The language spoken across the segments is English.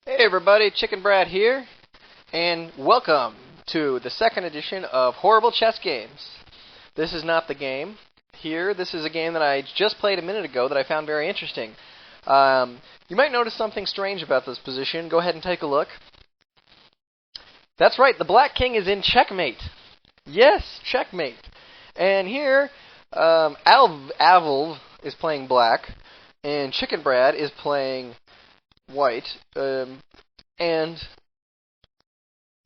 Hey everybody, ChickenBrad here, and welcome to the second edition of Horrible Chess Games. This is not the game here. This is a game that I just played a minute ago that I found very interesting. You might notice something strange about this position. Go ahead and take a look. That's right, the Black King is in checkmate. Yes, checkmate. And here, Avalv is playing black, and ChickenBrad is playing white, and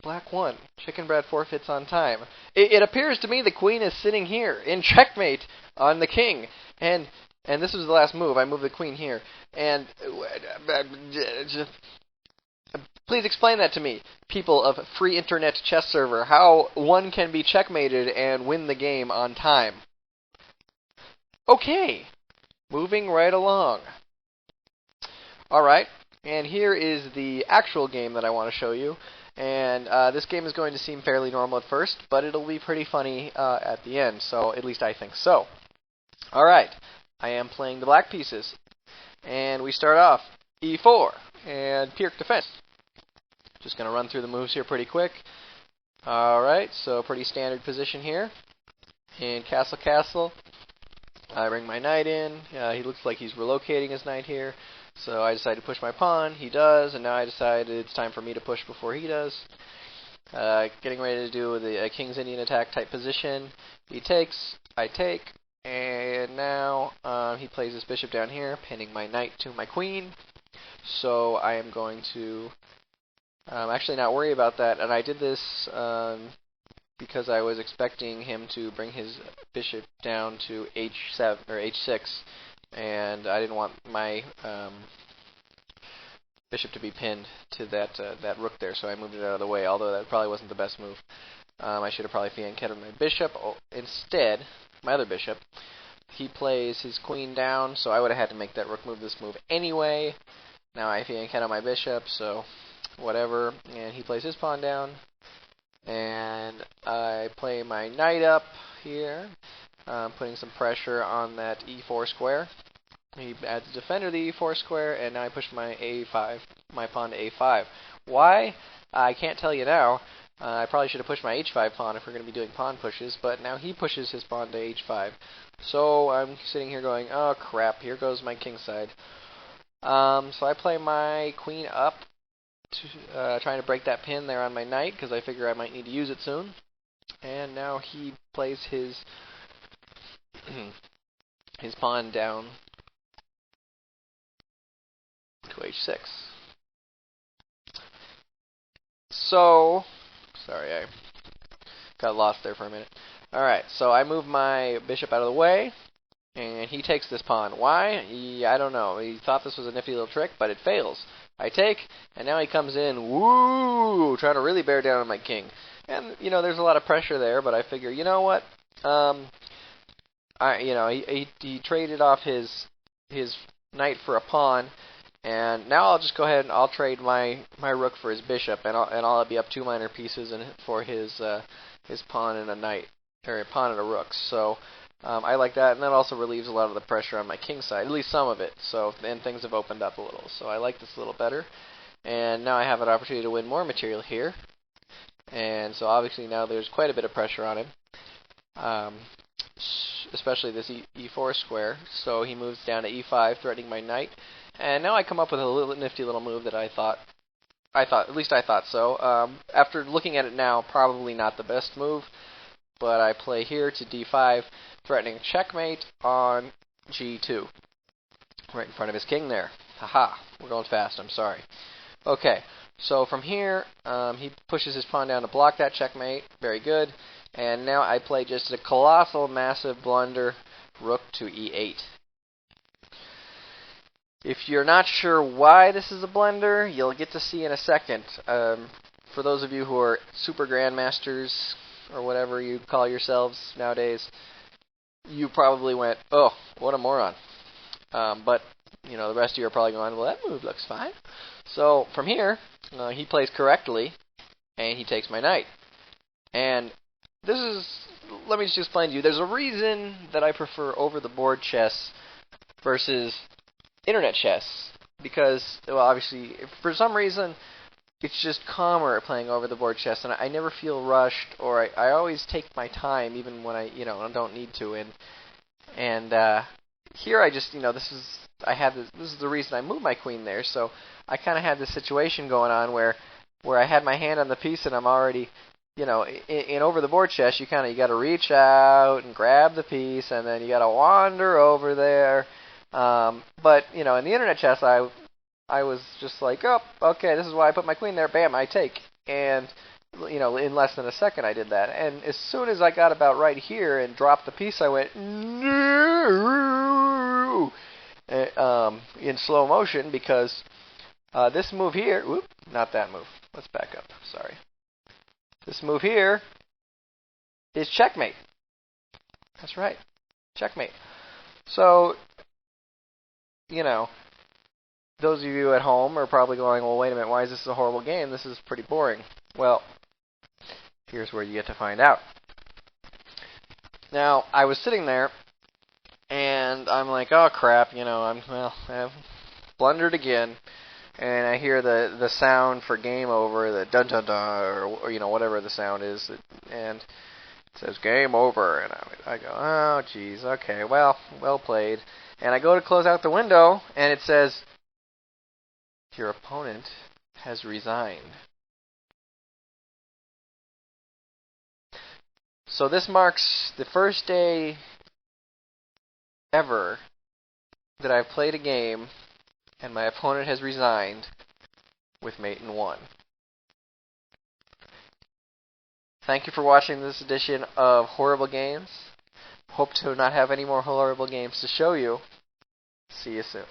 black won. ChickenBrad forfeits on time. It appears to me the queen is sitting here in checkmate on the king, and this was the last move. I moved the queen here, and please explain that to me, people of free internet chess server, how one can be checkmated and win the game on time. Okay, moving right along. Alright, and here is the actual game that I want to show you. And this game is going to seem fairly normal at first, but it'll be pretty funny at the end, so at least I think so. Alright, I am playing the black pieces. And we start off e4 and Pirc defense. Just going to run through the moves here pretty quick. Alright, so pretty standard position here. In castle castle, I bring my knight in. He looks like he's relocating his knight here. So I decide to push my pawn. He does, and now I decide it's time for me to push before he does. Getting ready to do the King's Indian attack type position. He takes, I take, and now he plays his bishop down here, pinning my knight to my queen. So I am going to actually not worry about that, and I did this because I was expecting him to bring his bishop down to h7 or h6, and I didn't want my bishop to be pinned to that rook there, so I moved it out of the way, although that probably wasn't the best move. I should have probably fianchetted my bishop. Instead, my other bishop, he plays his queen down, so I would have had to make that rook move this move anyway. Now I fianchetted my bishop, so whatever, and he plays his pawn down. And I play my knight up here, putting some pressure on that e4 square. He adds a defender to the e4 square, and now I push my pawn to a5. Why? I can't tell you now. I probably should have pushed my h5 pawn if we're going to be doing pawn pushes, but now he pushes his pawn to h5. So I'm sitting here going, oh crap, here goes my king side. So I play my queen up, trying to break that pin there on my knight, because I figure I might need to use it soon. And now he plays his his pawn down to h6. So, sorry, I got lost there for a minute. Alright, so I move my bishop out of the way, and he takes this pawn. Why? I don't know. He thought this was a nifty little trick, but it fails. I take, and now he comes in, woo, trying to really bear down on my king. And, you know, there's a lot of pressure there, but I figure, you know what? He traded off his knight for a pawn, and now I'll just go ahead and I'll trade my rook for his bishop, and I'll be up 2 minor pieces for his pawn and a knight, or a pawn and a rook. So I like that, and that also relieves a lot of the pressure on my king side, at least some of it. So then things have opened up a little. So I like this a little better, and now I have an opportunity to win more material here. And so obviously now there's quite a bit of pressure on him, especially this e4 square. So he moves down to e5, threatening my knight. And now I come up with a little nifty little move that I thought, at least I thought so. After looking at it now, probably not the best move, but I play here to d5, threatening checkmate on g2, right in front of his king there. Haha, we're going fast, I'm sorry. Okay, so from here, he pushes his pawn down to block that checkmate, very good, and now I play just a colossal, massive blunder, rook to e8. If you're not sure why this is a blunder, you'll get to see in a second. For those of you who are super grandmasters, or whatever you call yourselves nowadays, you probably went, oh, what a moron. But, you know, the rest of you are probably going, well, that move looks fine. So, from here, he plays correctly, and he takes my knight. And this is, let me just explain to you, there's a reason that I prefer over-the-board chess versus internet chess. because, well, obviously, if for some reason it's just calmer playing over the board chess, and I never feel rushed, or I always take my time, even when I don't need to. And here I just, this is the reason I moved my queen there. So I kind of had this situation going on where I had my hand on the piece, and I'm already, in over the board chess, you got to reach out and grab the piece, and then you got to wander over there. But in the internet chess, I was just like, oh, okay, this is why I put my queen there. Bam, I take. And, in less than a second I did that. And as soon as I got about right here and dropped the piece, I went, no, in slow motion, because this move here, whoop, not that move. Let's back up. Sorry. This move here is checkmate. That's right. Checkmate. So, those of you at home are probably going, well, wait a minute, why is this a horrible game? This is pretty boring. Well, here's where you get to find out. Now, I was sitting there, and I'm like, oh, crap, I've blundered again. And I hear the sound for game over, the dun-dun-dun, or whatever the sound is, and it says game over. And I go, oh, geez, okay, well played. And I go to close out the window, and it says, your opponent has resigned. So this marks the first day ever that I've played a game and my opponent has resigned with mate in 1. Thank you for watching this edition of Horrible Games. Hope to not have any more horrible games to show you. See you soon.